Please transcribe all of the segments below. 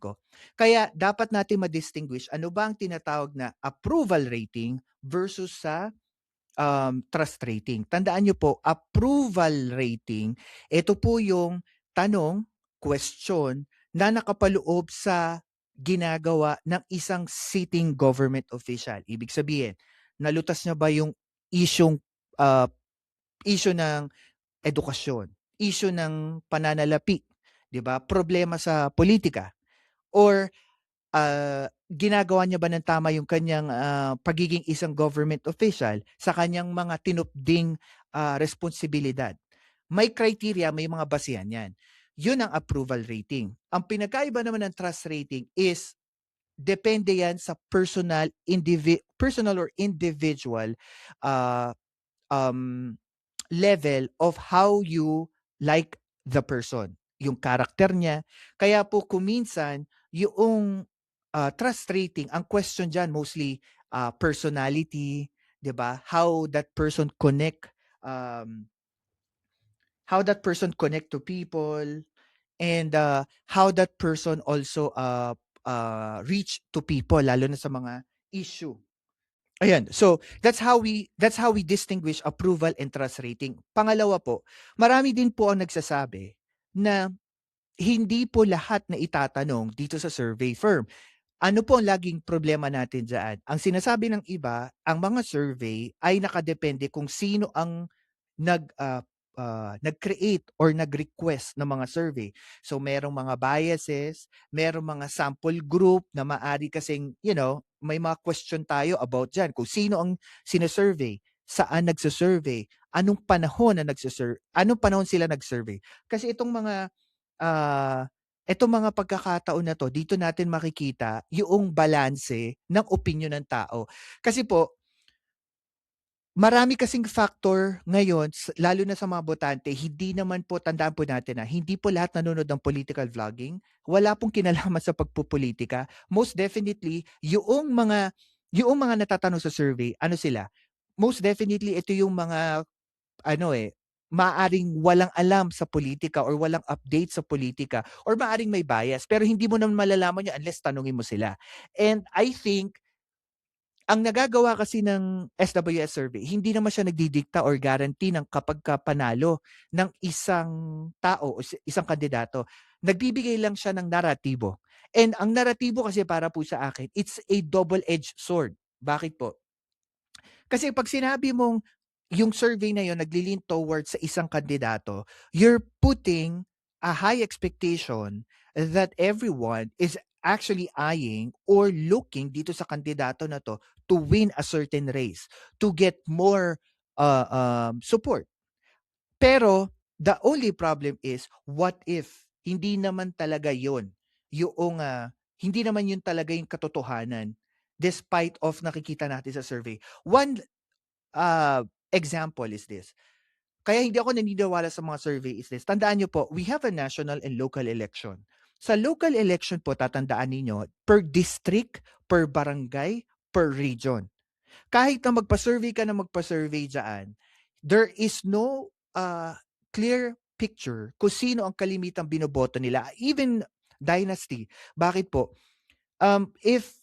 ko. Kaya dapat natin ma-distinguish ano ba ang tinatawag na approval rating versus sa trust rating. Tandaan niyo po, approval rating, ito po yung tanong, question na nakapaloob sa ginagawa ng isang sitting government official. Ibig sabihin, nalutas niya ba yung isyung ah, issue ng edukasyon, issue ng pananalapi, 'di ba? Problema sa politika or ginagawa niya ba ng tama yung kanyang pagiging isang government official sa kanyang mga tinupding responsibilidad. May criteria, may mga basehan yan. Yun ang approval rating. Ang pinagkaiba naman ng trust rating is depende yan sa personal or individual uh, um, level of how you like the person, yung character niya. Kaya po kuminsan yung trust rating, ang question diyan mostly personality, 'di ba? Um how that person connect to people and how that person also reach to people lalo na sa mga issue. Ayan. So, that's how we distinguish approval and trust rating. Pangalawa po, marami din po ang nagsasabi na hindi po lahat na itatanong dito sa survey firm. Ano po ang laging problema natin diyan? Ang sinasabi ng iba, ang mga survey ay nakadepende kung sino ang nag-create or nag-request ng mga survey. So merong mga biases, merong mga sample group na maari kasing, may mga question tayo about diyan kung sino ang sino-survey, saan nagso-survey, anong panahon sila nag-survey. Kasi itong mga pagkakataon na 'to, dito natin makikita yung balanse ng opinyon ng tao. Kasi po, marami kasing factor ngayon lalo na sa mga botante, hindi naman po tandaan po natin, hindi po lahat nanonood ng political vlogging, wala pong kinalaman sa pagpupolitika. Most definitely, yung mga natatanong sa survey, ano sila? Most definitely, ito yung mga maaaring walang alam sa politika or walang update sa politika or maaaring may bias pero hindi mo naman malalaman yun unless tanungin mo sila. And I think ang nagagawa kasi ng SWS survey, hindi naman siya nagdidikta or guarantee ng kapag ka panalo ng isang tao o isang kandidato. Nagbibigay lang siya ng naratibo. And ang naratibo kasi para po sa akin, it's a double-edged sword. Bakit po? Kasi pag sinabi mong yung survey na yun nagli towards sa isang kandidato, you're putting a high expectation that everyone is actually eyeing or looking dito sa kandidato na to win a certain race, to get more support. Pero the only problem is what if hindi naman talaga yun yung hindi naman yun talaga yung katotohanan despite of nakikita natin sa survey. One example is this. Kaya hindi ako naniniwala sa mga survey is this. Tandaan niyo po, we have a national and local election. Sa local election po, tatandaan ninyo, per district, per barangay, per region. Kahit na magpa-survey ka na magpa-survey dyan, there is no clear picture kung sino ang kalimitang binoboto nila. Even dynasty. Bakit po? If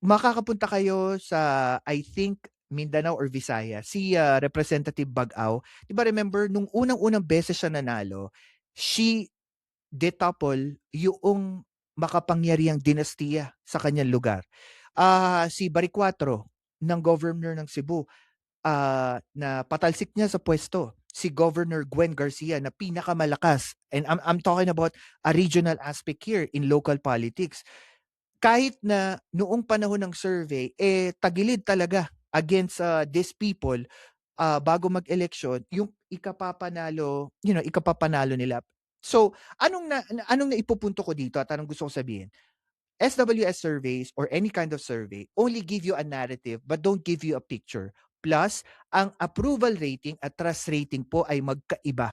makakapunta kayo sa, I think, Mindanao or Visayas, si Representative Bagao, 'di ba remember nung unang-unang beses siya nanalo, she detopple yung makapangyarihang dinastiya sa kanyang lugar. Si Baricuatro ng Governor ng Cebu, na patalsik niya sa pwesto si Governor Gwen Garcia na pinakamalakas, and I'm talking about a regional aspect here in local politics. Kahit na noong panahon ng survey, tagilid talaga against these people, bago mag-eleksyon, yung ikapapanalo nila. So, anong naipupunto ko dito at anong gusto kong sabihin? SWS surveys or any kind of survey only give you a narrative but don't give you a picture. Plus, ang approval rating at trust rating po ay magkaiba.